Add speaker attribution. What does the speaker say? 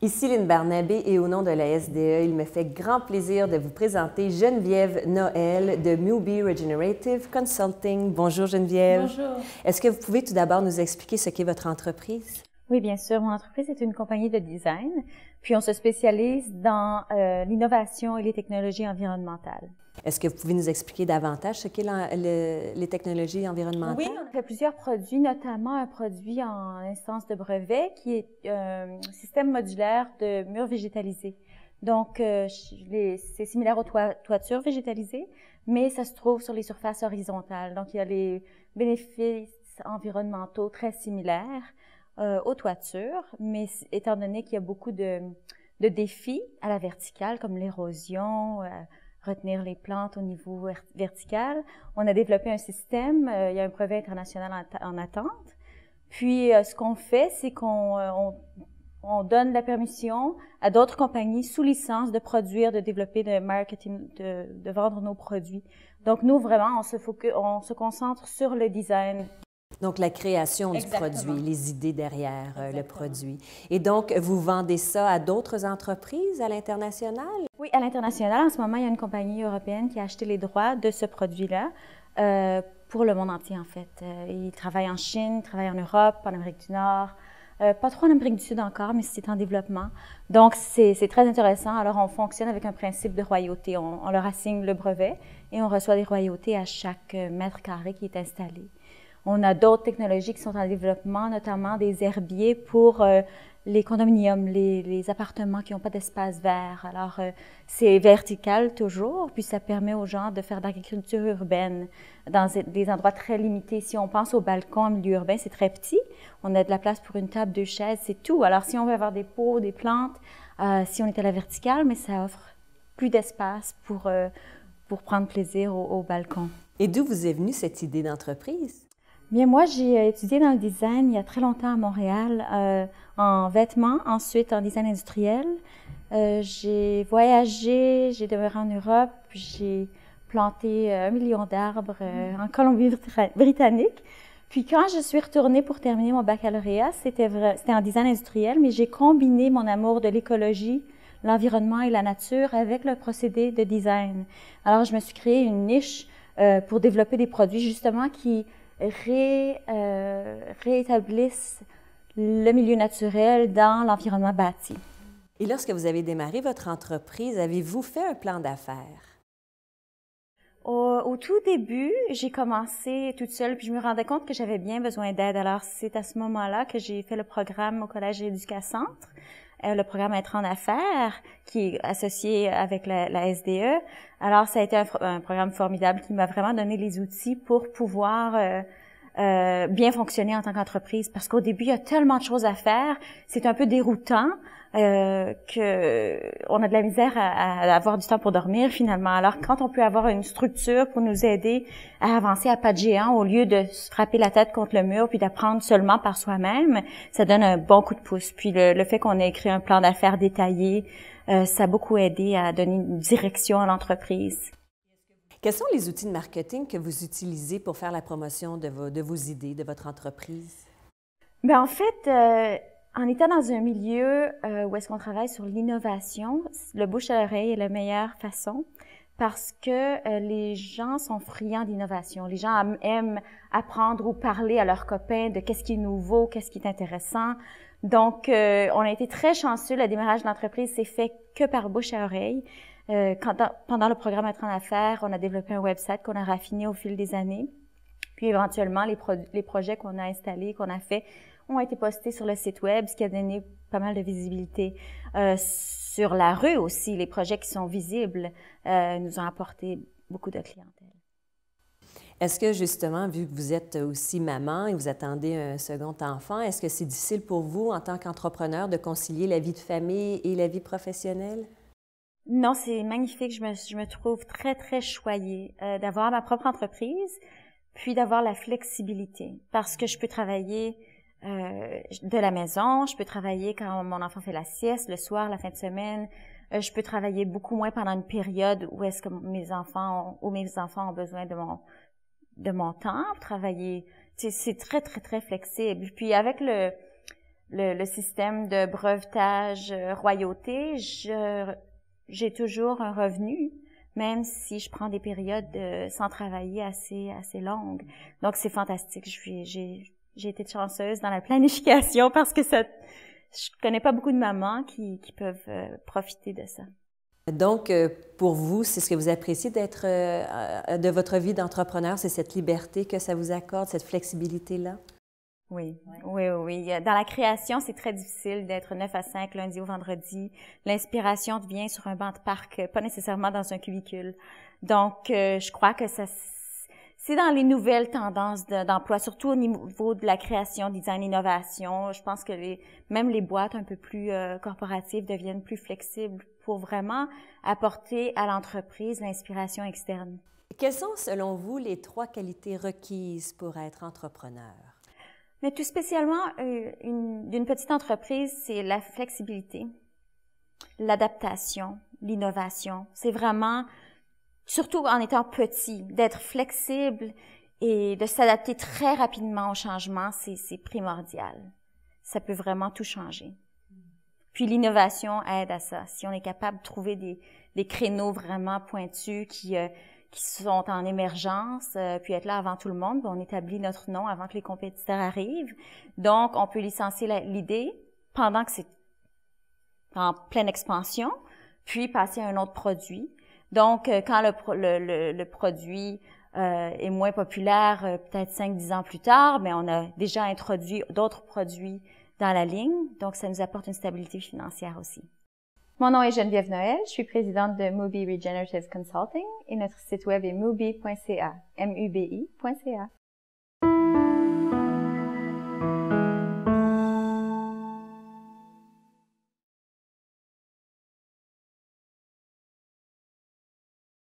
Speaker 1: Ici Lynn Barnabé et au nom de la SDE, il me fait grand plaisir de vous présenter Geneviève Noël de Mubi Regenerative Consulting. Bonjour Geneviève.
Speaker 2: Bonjour.
Speaker 1: Est-ce que vous pouvez tout d'abord nous expliquer ce qu'est votre entreprise?
Speaker 2: Oui, bien sûr. Mon entreprise est une compagnie de design, puis on se spécialise dans l'innovation et les technologies environnementales.
Speaker 1: Est-ce que vous pouvez nous expliquer davantage ce qu'est les technologies environnementales?
Speaker 2: Oui, on a fait plusieurs produits, notamment un produit en instance de brevet qui est un système modulaire de murs végétalisés. Donc, c'est similaire aux toitures végétalisées, mais ça se trouve sur les surfaces horizontales. Donc, il y a les bénéfices environnementaux très similaires aux toitures, mais étant donné qu'il y a beaucoup de défis à la verticale, comme l'érosion, retenir les plantes au niveau vertical. On a développé un système, il y a un brevet international en attente. Puis, ce qu'on fait, c'est qu'on donne la permission à d'autres compagnies sous licence de produire, de développer, de marketing, de vendre nos produits. Donc, nous, vraiment, on se concentre sur le design.
Speaker 1: Donc, la création du produit, les idées derrière le produit. Et donc, vous vendez ça à d'autres entreprises à l'international?
Speaker 2: Oui, à l'international. En ce moment, il y a une compagnie européenne qui a acheté les droits de ce produit-là pour le monde entier, en fait. Ils travaillent en Chine, ils travaillent en Europe, en Amérique du Nord. Pas trop en Amérique du Sud encore, mais c'est en développement. Donc, c'est très intéressant. Alors, on fonctionne avec un principe de royauté. On leur assigne le brevet et on reçoit des royautés à chaque mètre carré qui est installé. On a d'autres technologies qui sont en développement, notamment des herbiers pour les condominiums, les appartements qui n'ont pas d'espace vert. Alors, c'est vertical toujours, puis ça permet aux gens de faire de l'agriculture urbaine dans des endroits très limités. Si on pense au balcon en milieu urbain, c'est très petit. On a de la place pour une table, 2 chaises, c'est tout. Alors, si on veut avoir des pots, des plantes, si on est à la verticale, mais ça offre plus d'espace pour prendre plaisir au balcon.
Speaker 1: Et d'où vous est venue cette idée d'entreprise?
Speaker 2: Bien, moi, j'ai étudié dans le design il y a très longtemps à Montréal, en vêtements, ensuite en design industriel. J'ai voyagé, j'ai demeuré en Europe, j'ai planté 1 million d'arbres en Colombie-Britannique. Puis quand je suis retournée pour terminer mon baccalauréat, c'était en design industriel, mais j'ai combiné mon amour de l'écologie, l'environnement et la nature avec le procédé de design. Alors, je me suis créé une niche pour développer des produits justement qui réétablissent le milieu naturel dans l'environnement bâti.
Speaker 1: Et lorsque vous avez démarré votre entreprise, avez-vous fait un plan d'affaires?
Speaker 2: Au tout début, j'ai commencé toute seule, puis je me rendais compte que j'avais bien besoin d'aide. Alors, c'est à ce moment-là que j'ai fait le programme au Collège Éducacentre, le programme Être en affaires, qui est associé avec la SDE. Alors, ça a été un programme formidable qui m'a vraiment donné les outils pour pouvoir bien fonctionner en tant qu'entreprise. Parce qu'au début, il y a tellement de choses à faire, c'est un peu déroutant que on a de la misère à avoir du temps pour dormir finalement. Alors, quand on peut avoir une structure pour nous aider à avancer à pas de géant au lieu de se frapper la tête contre le mur puis d'apprendre seulement par soi-même, ça donne un bon coup de pouce. Puis le fait qu'on ait écrit un plan d'affaires détaillé, ça a beaucoup aidé à donner une direction à l'entreprise.
Speaker 1: Quels sont les outils de marketing que vous utilisez pour faire la promotion de vos idées, de votre entreprise?
Speaker 2: Bien, en fait, en étant dans un milieu où est-ce qu'on travaille sur l'innovation, le bouche à oreille est la meilleure façon parce que les gens sont friands d'innovation. Les gens aiment apprendre ou parler à leurs copains de qu'est-ce qui est nouveau, qu'est-ce qui est intéressant. Donc, on a été très chanceux. Le démarrage de l'entreprise s'est fait que par bouche à oreille. Pendant le programme Être en affaires, on a développé un website qu'on a raffiné au fil des années. Puis éventuellement, les projets qu'on a installés, qu'on a faits, ont été postés sur le site web, ce qui a donné pas mal de visibilité. Sur la rue aussi, les projets qui sont visibles nous ont apporté beaucoup de clientèle.
Speaker 1: Est-ce que justement, vu que vous êtes aussi maman et vous attendez un second enfant, est-ce que c'est difficile pour vous en tant qu'entrepreneur de concilier la vie de famille et la vie professionnelle?
Speaker 2: Non, c'est magnifique. Je me trouve très, très choyée d'avoir ma propre entreprise, puis d'avoir la flexibilité parce que je peux travailler de la maison, je peux travailler quand mon enfant fait la sieste, le soir, la fin de semaine. Je peux travailler beaucoup moins pendant une période où est-ce que mes enfants ont besoin de mon temps pour travailler. C'est très, très, très flexible. Puis avec le système de brevetage royauté, j'ai toujours un revenu, même si je prends des périodes sans travailler assez longues. Donc, c'est fantastique. J'ai été chanceuse dans la planification parce que je connais pas beaucoup de mamans qui peuvent profiter de ça.
Speaker 1: Donc, pour vous, c'est ce que vous appréciez de votre vie d'entrepreneur, c'est cette liberté que ça vous accorde, cette flexibilité-là?
Speaker 2: Oui. Dans la création, c'est très difficile d'être 9 à 5, lundi au vendredi. L'inspiration vient sur un banc de parc, pas nécessairement dans un cubicule. Donc, je crois que c'est dans les nouvelles tendances d'emploi, surtout au niveau de la création, design, innovation. Je pense que même les boîtes un peu plus corporatives deviennent plus flexibles pour vraiment apporter à l'entreprise l'inspiration externe.
Speaker 1: Quelles sont, selon vous, les 3 qualités requises pour être entrepreneur?
Speaker 2: Mais tout spécialement, d'une petite entreprise, c'est la flexibilité, l'adaptation, l'innovation. C'est vraiment, surtout en étant petit, d'être flexible et de s'adapter très rapidement au changement, c'est primordial. Ça peut vraiment tout changer. Puis l'innovation aide à ça. Si on est capable de trouver des créneaux vraiment pointus qui sont en émergence, puis être là avant tout le monde, on établit notre nom avant que les compétiteurs arrivent. Donc, on peut licencier l'idée pendant que c'est en pleine expansion, puis passer à un autre produit. Donc, quand le produit est moins populaire, peut-être 5-10 ans plus tard, mais on a déjà introduit d'autres produits dans la ligne, donc ça nous apporte une stabilité financière aussi. Mon nom est Geneviève Noël, je suis présidente de Mubi Regenerative Consulting et notre site web est mubi.ca, mubi.ca.